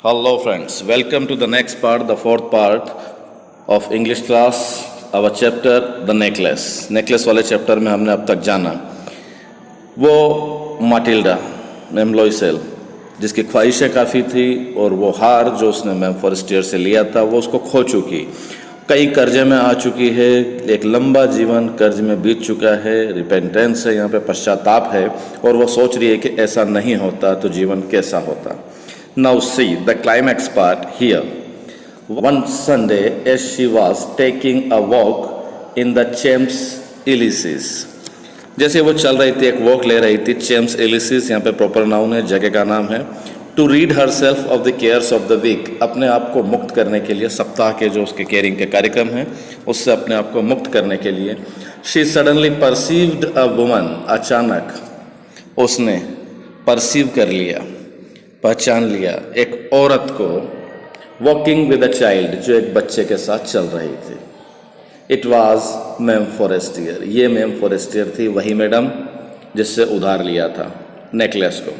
Hello friends, welcome to the next part, the fourth part of English class, our chapter The Necklace. Necklace वाले chapter में हमने अब तक जाना वो माटिल्डा मैम लॉयसेल जिसकी ख्वाहिशें काफ़ी थी और वो हार जो उसने मैम फॉरेस्टियर से लिया था वो उसको खो चुकी, कई कर्जे में आ चुकी है, एक लंबा जीवन कर्ज में बीत चुका है, रिपेंटेंस है, यहाँ पे पश्चाताप है और वो सोच रही है कि ऐसा नहीं होता तो जीवन कैसा होता. Now see the climax part here. One Sunday, as she was taking a walk in the Champs-Élysées, जैसे वो चल रही थी, एक वॉक ले रही थी चैम्स एलिसिस, यहाँ पे प्रॉपर नाउन है, जगह का नाम है. To rid herself of the cares of the week, अपने आप को मुक्त करने के लिए, सप्ताह के जो उसके केयरिंग के कार्यक्रम हैं उससे अपने आप को मुक्त करने के लिए. She suddenly perceived a woman, अचानक उसने परसीव कर लिया, पहचान लिया एक औरत को, वॉकिंग विद अ चाइल्ड, जो एक बच्चे के साथ चल रही थी. इट वॉज मैम फॉरेस्टियर, ये मैम फॉरेस्टियर थी, वही मैडम जिससे उधार लिया था नेकलेस को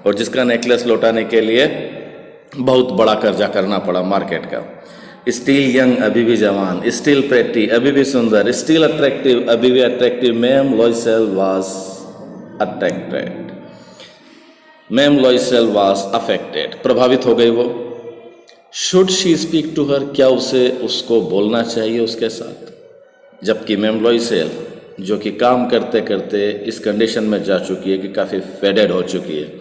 और जिसका नेकलेस लौटाने के लिए बहुत बड़ा कर्जा करना पड़ा मार्केट का. स्टिल यंग, अभी भी जवान, स्टिल प्रेटी, अभी भी सुंदर, स्टिल अट्रैक्टिव, अभी भी attractive, ma'am Loisel was attracted. Ma'am Loisel was affected, प्रभावित हो गई वो. Should she speak to her, क्या उसे उसको बोलना चाहिए उसके साथ, जबकि मैम लॉयसेल जो कि काम करते करते इस कंडीशन में जा चुकी है कि काफ़ी फेडेड हो चुकी है.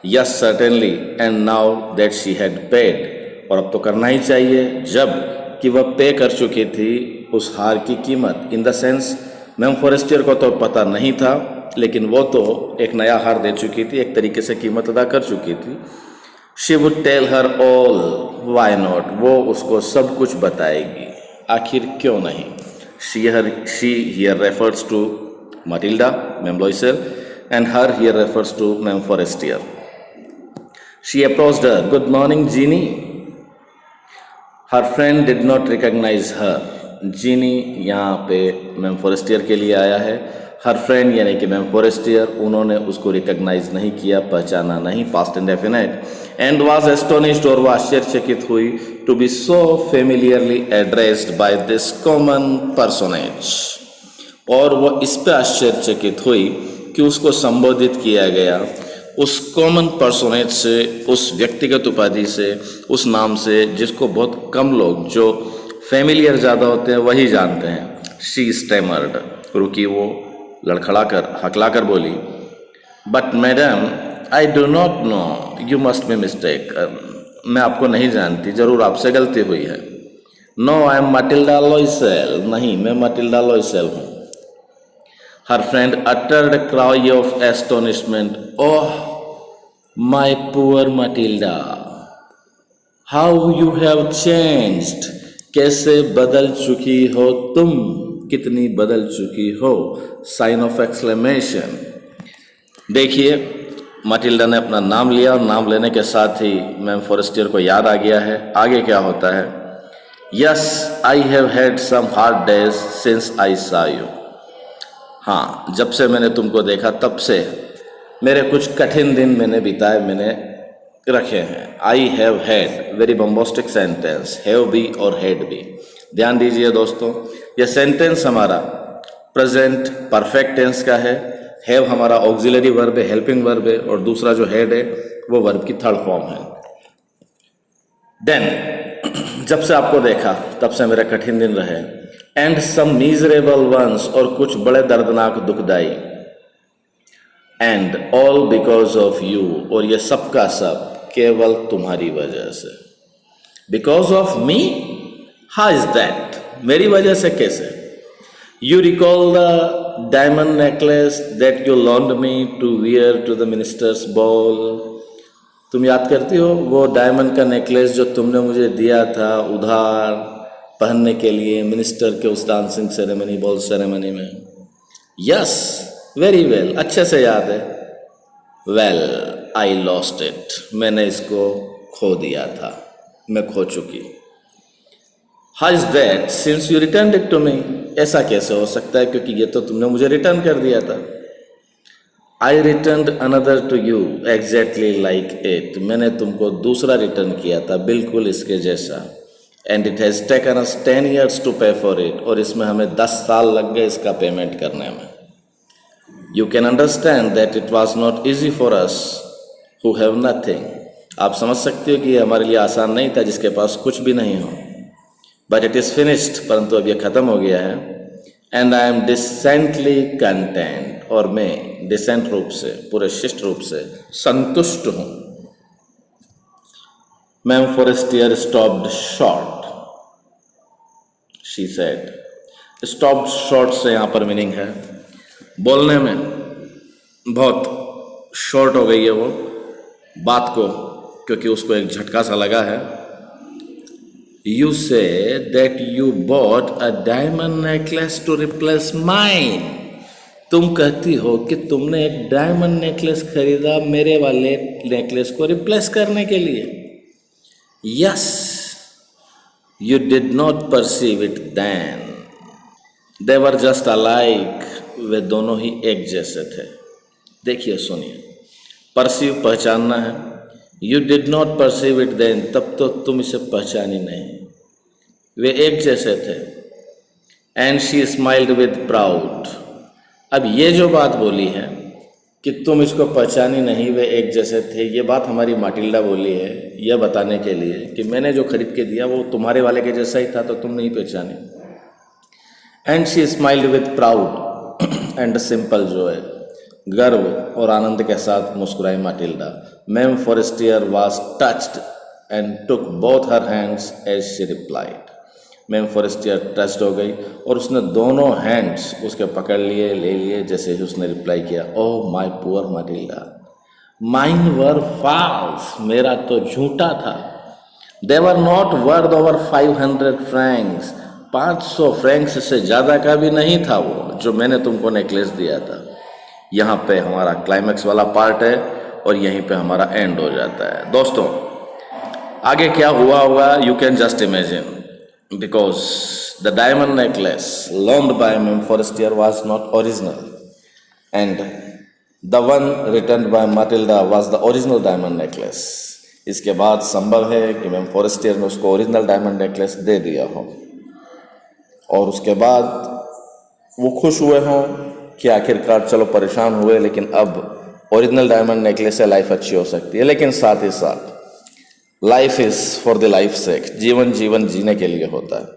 Yes certainly, and now that she had paid, और अब तो करना ही चाहिए जब कि वह पे कर चुकी थी उस हार की कीमत. In the sense ma'am Forestier को तो पता नहीं था, लेकिन वो तो एक नया हार दे चुकी थी, एक तरीके से कीमत अदा कर चुकी थी. She would tell her all, why not, वो उसको सब कुछ बताएगी, आखिर क्यों नहीं. She here refers to Matilda, ma'am Loisel, and her here refers to ma'am Forestier. She approached her, good morning Jeanne. Her friend did not recognise her. Jeanne यहाँ पे मैम फॉरेस्टियर के लिए आया है. हर फ्रेंड यानी कि मैम फॉरेस्टियर, उन्होंने उसको रिकॉग्नाइज नहीं किया, पहचाना नहीं, past indefinite. And was astonished, और वह आश्चर्यचकित हुई, to be so familiarly addressed by this common personage, और वह इस पे आश्चर्यचकित हुई कि उसको संबोधित किया गया उस कॉमन पर्सोनेज से, उस व्यक्तिगत उपाधि से, उस नाम से जिसको बहुत कम लोग जो फेमिलियर ज़्यादा होते हैं वही जानते हैं. शी स्टेमर्ड, रुकी वो, लड़खड़ाकर हकलाकर बोली, but madam I do not know, you must be mistake, मैं आपको नहीं जानती, जरूर आपसे गलती हुई है. No I am Matilda Loisel, नहीं मैं माटिल्डा लॉयसेल हूँ. Her friend uttered a cry of astonishment, oh my poor Matilda, how you have changed, कैसे बदल चुकी हो तुम, कितनी बदल चुकी हो. Sign of exclamation. देखिए माटिल्डा ने अपना नाम लिया और नाम लेने के साथ ही मैम फॉरेस्टियर को याद आ गया है. आगे क्या होता है. Yes I have had some hard days since I saw you. हाँ, जब से मैंने तुमको देखा तब से मेरे कुछ कठिन दिन मैंने बिताए, मैंने रखे हैं. I have had, very bombastic sentence, have भी और हैड भी. ध्यान दीजिए दोस्तों, यह सेंटेंस हमारा प्रेजेंट परफेक्ट टेंस का है. हैव हमारा ऑक्सिलरी वर्ब है, हेल्पिंग वर्ब है, और दूसरा जो हैड है वो वर्ब की थर्ड फॉर्म है. देन जब से आपको देखा तब से मेरे कठिन दिन रहे. एंड सम मिजरेबल वंस, और कुछ बड़े दर्दनाक दुखदाई. And all because of you, और ये सब का सब केवल तुम्हारी वजह से. Because of me, how is that, मेरी वजह से कैसे. You recall the diamond necklace that you loaned me to wear to the minister's ball. तुम याद करती हो वो डायमंड का नेकलेस जो तुमने मुझे दिया था उधार पहनने के लिए मिनिस्टर के उस डांसिंग सेरेमनी, बॉल सेरेमनी में. यस वेरी वेल, अच्छे से याद है. वेल आई लॉस्ट इट, मैंने इसको खो दिया था, मैं खो चुकी. How is that since you return it to me, ऐसा कैसे हो सकता है क्योंकि ये तो तुमने मुझे रिटर्न कर दिया था. I return another to you exactly like it, मैंने तुमको दूसरा रिटर्न किया था बिल्कुल इसके जैसा. And it has taken us 10 years to pay for it, और इसमें हमें 10 साल लग गए इसका पेमेंट करने में. You can understand that it was not easy for us who have nothing. आप समझ सकते हो कि ये हमारे लिए आसान नहीं था जिसके पास कुछ भी नहीं हो. बट इट इज़ फिनिश्ड, परंतु अब ये ख़त्म हो गया है. And I am decently content, और मैं डिसेंट रूप से, पूरे शिष्ट रूप से संतुष्ट हूँ. Ma'am Forestier stopped short, she said. Stopped short से यहाँ पर मीनिंग है बोलने में बहुत शॉर्ट हो गई है वो बात को, क्योंकि उसको एक झटका सा लगा है. You say that you bought a diamond necklace to replace mine. तुम कहती हो कि तुमने एक डायमंड नेकलेस खरीदा मेरे वाले नेकलेस को रिप्लेस करने के लिए. Yes, you did not perceive it then. They were just alike. वे दोनों ही एक जैसे थे. देखिए सुनिए, परसीव पहचानना है. You did not perceive it then, तब तो तुम इसे पहचानी नहीं. वे एक जैसे थे. And she smiled with proud. अब ये जो बात बोली है कि तुम इसको पहचानी नहीं, वे एक जैसे थे, ये बात हमारी माटिल्डा बोली है यह बताने के लिए कि मैंने जो खरीद के दिया वो तुम्हारे वाले के जैसा ही था, तो तुम नहीं पहचाने. And she smiled with proud and simple joy. गर्व और आनंद के साथ मुस्कुराई Matilda. Ma'am Forestier was touched and took both her hands as she replied. Ma'am Forestier touched हो गई और उसने दोनों हैंड्स उसके पकड़ लिए, ले लिए, जैसे ही उसने रिप्लाई किया. Oh my poor Matilda, mine were false, मेरा तो झूठा था. They were not worth over 500 francs, 500 francs से ज़्यादा का भी नहीं था वो जो मैंने तुमको नेकलेस दिया था. यहाँ पे हमारा क्लाइमैक्स वाला पार्ट है और यहीं पे हमारा एंड हो जाता है. दोस्तों आगे क्या हुआ होगा you can just imagine, because the diamond necklace loaned by ma'am Forestier was not original and the one returned by माटिल्डा was the original diamond necklace. इसके बाद संभव है कि मैम फॉरेस्टियर ने उसको ओरिजिनल डायमंड नेकलेस दे दिया हो और उसके बाद वो खुश हुए हों कि आखिरकार चलो परेशान हुए लेकिन अब ओरिजिनल डायमंड नेकलेस से लाइफ अच्छी हो सकती है. लेकिन साथ ही साथ life is for the life sake, जीवन जीवन जीने के लिए होता है.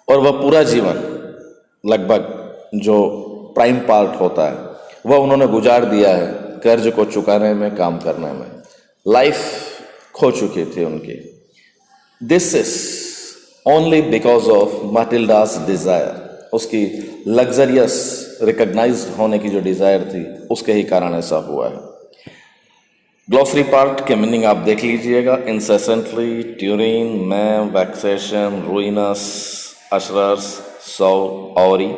और वह पूरा जीवन लगभग जो प्राइम पार्ट होता है वह उन्होंने गुजार दिया है कर्ज को चुकाने में, काम करने में. लाइफ खो चुकी थी उनकी. This is only because of Matilda's desire. उसकी लग्जरियस रिकग्नाइज्ड होने की जो डिज़ायर थी उसके ही कारण ऐसा हुआ है. ग्लॉसरी पार्ट के मीनिंग आप देख लीजिएगा. Incessantly, tureen, ma'am, vexation, ruinous, ushers, sou, औरी,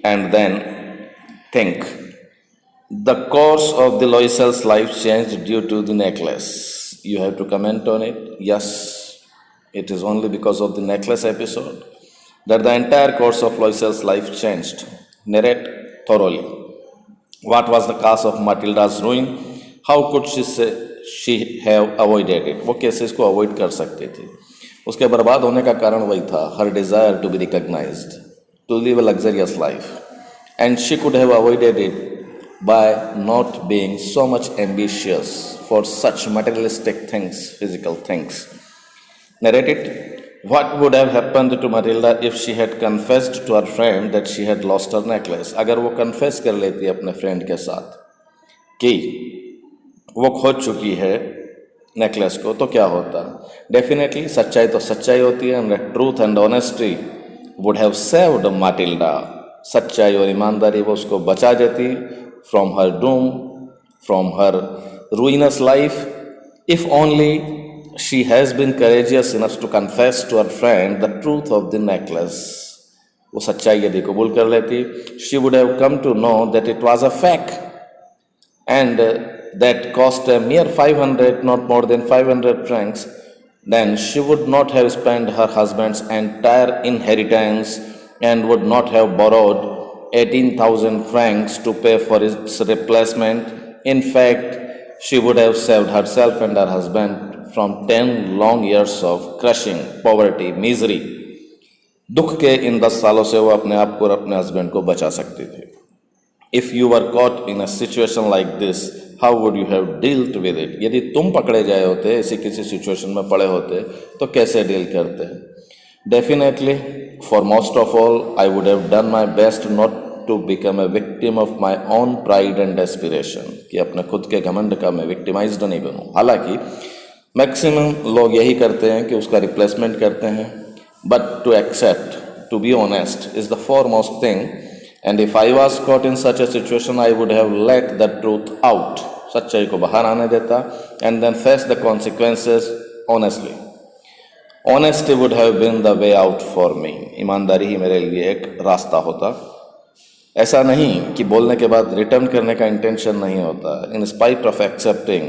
and then think. The course of the Loisels life change due to the necklace. You have to comment on it. Yes, it is only because of the necklace episode that the entire course of Loisel's life changed. Narrate thoroughly. What was the cause of Matilda's ruin? How could she have avoided it? वो कैसे इसको avoid कर सकती थी? उसके बर्बाद होने का कारण वही था, her desire to be recognized, to live a luxurious life, and she could have avoided it by not being so much ambitious for such materialistic things, physical things. Narrate it. What would have happened to Matilda if she had confessed to her friend that she had lost her necklace? अगर वो confess कर लेती अपने friend के साथ कि वो खो चुकी है नेकलेस को, तो क्या होता? डेफिनेटली सच्चाई तो सच्चाई होती है. And truth and honesty would have saved माटिल्डा. सच्चाई और ईमानदारी वो उसको बचा देती from her Doom, from her ruinous life, if only she has been courageous enough to confess to her friend the truth of the necklace. वो सच्चाई यदि कबूल कर लेती, she would have come to know that it was a fake and that cost a mere 500, not more than 500 francs. Then she would not have spent her husband's entire inheritance and would not have borrowed 18,000 francs to pay for its replacement. In fact, she would have saved herself and her husband from 10 long years of crushing poverty, misery. दुख के इन 10 सालों से वो अपने आप को और अपने हस्बैंड को बचा सकती थी. If you were caught in a situation like this, how would you have dealt with it? यदि तुम पकड़े जाए होते, ऐसी किसी सिचुएशन में पड़े होते, तो कैसे डील करते? Definitely, for most of all, I would have done my best not to become a victim of my own pride and aspiration. कि अपने खुद के घमंड का मैं victimized नहीं बनूं. हालांकि मैक्सिमम लोग यही करते हैं कि उसका रिप्लेसमेंट करते हैं. But to accept, to be honest, is the foremost thing. And if I was caught in such a situation, I would have let the truth out. सच्चाई को बाहर आने देता and then face the consequences honestly. Honesty would have been the way out for me. ईमानदारी ही मेरे लिए एक रास्ता होता. ऐसा नहीं कि बोलने के बाद रिटर्न करने का इंटेंशन नहीं होता. In spite of accepting,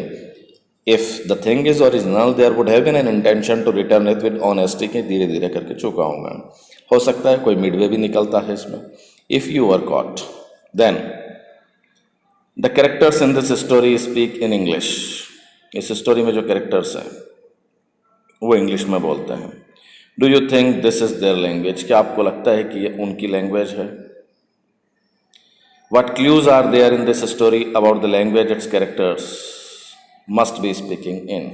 if the thing is original, there would have been an intention to return it with honesty कि धीरे धीरे करके चुकाऊंगा. हो सकता है कोई मिडवे भी निकलता है इसमें. If you were caught, then the characters in this story speak in English. इस स्टोरी में जो कैरेक्टर्स हैं वो इंग्लिश में बोलते हैं. Do you think this is their language? क्या आपको लगता है कि ये उनकी लैंग्वेज है? What clues are there in this story about the language its characters must be speaking in?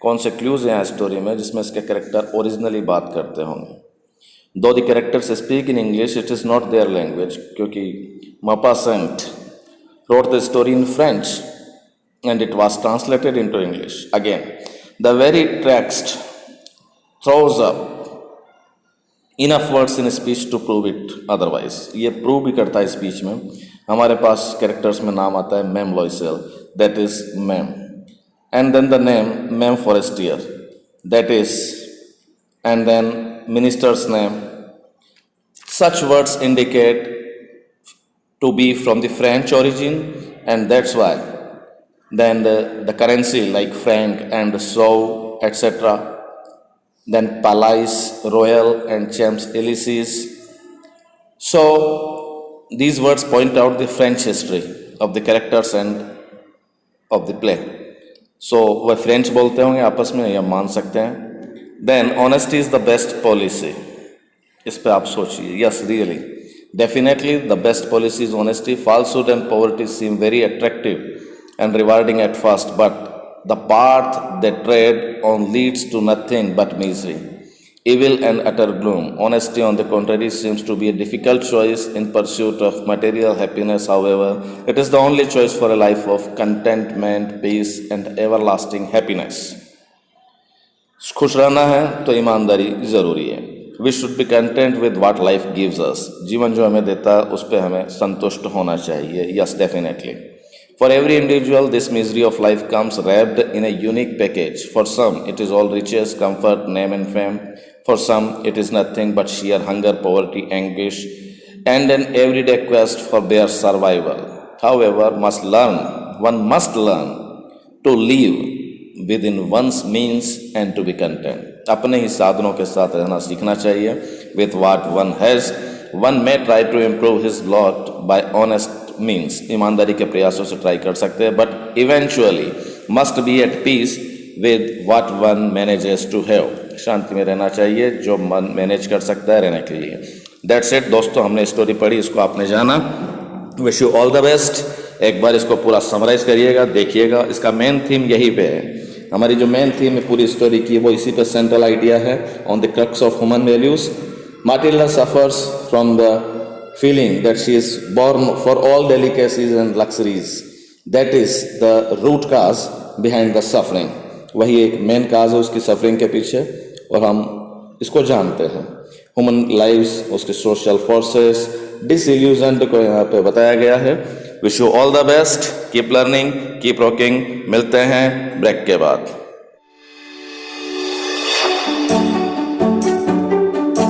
कौन से क्लूज हैं स्टोरी में जिसमें इसके कैरेक्टर ओरिजिनली बात करते होंगे? Though the characters speak in English, it is not their language, क्योंकि Maupassant wrote the story in French and it was translated into English. Again, the very text throws up enough words in speech to prove it otherwise. ये prove भी करता है speech में. हमारे पास characters में नाम आता है Mem Loisel, that is Mem, and then the name Mem Forestier, that is, and then minister's name. Such words indicate to be from the French origin, and that's why then the currency like franc and sou, etc., then palais royal and champs Élysées. So these words point out the French history of the characters and of the play. So वह French बोलते होंगे आपस में, या मान सकते हैं. Then honesty is the best policy. इस पे आप सोचिए. Yes, really, definitely the best policy is honesty. Falsehood and poverty seem very attractive and rewarding at first, but the path they tread on leads to nothing but misery, evil and utter gloom. Honesty, on the contrary, seems to be a difficult choice in pursuit of material happiness. However, it is the only choice for a life of contentment, peace and everlasting happiness. खुश रहना है तो ईमानदारी ज़रूरी है. We should be content with what life gives us. जीवन जो हमें देता है उस पर हमें संतुष्ट होना चाहिए. Yes, definitely. For every individual this misery of life comes wrapped in a unique package. For some it is all riches, comfort, name and fame. For some it is nothing but sheer hunger, poverty, anguish, and an everyday quest for bare survival. However, one must learn to live within one's means and to be content. अपने ही साधनों के साथ रहना सीखना चाहिए. With what one has, one may try to improve his lot by honest means. ईमानदारी के प्रयासों से ट्राई कर सकते हैं, but eventually must be at peace with what one manages to have. शांति में रहना चाहिए जो मन मैनेज कर सकता है रहने के लिए. That's it दोस्तों, हमने स्टोरी पढ़ी, इसको आपने जाना. Wish you all the best. एक बार इसको पूरा समराइज करिएगा, देखिएगा. इसका मेन थीम यही पे है. हमारी जो मेन थीम है पूरी स्टोरी की वो इसी पे सेंट्रल आइडिया है. On the crux of human values, Matilda suffers from the feeling that she is born for all delicacies and luxuries. That is the root cause behind the suffering. वही एक main काज है उसकी suffering के पीछे, और हम इसको जानते हैं. ह्यूमन लाइव्स, उसके सोशल फोर्सेस, डिसइल्यूजन को यहाँ पे बताया गया है. Wish you all the best. Keep learning, keep rocking. मिलते हैं ब्रेक के बाद.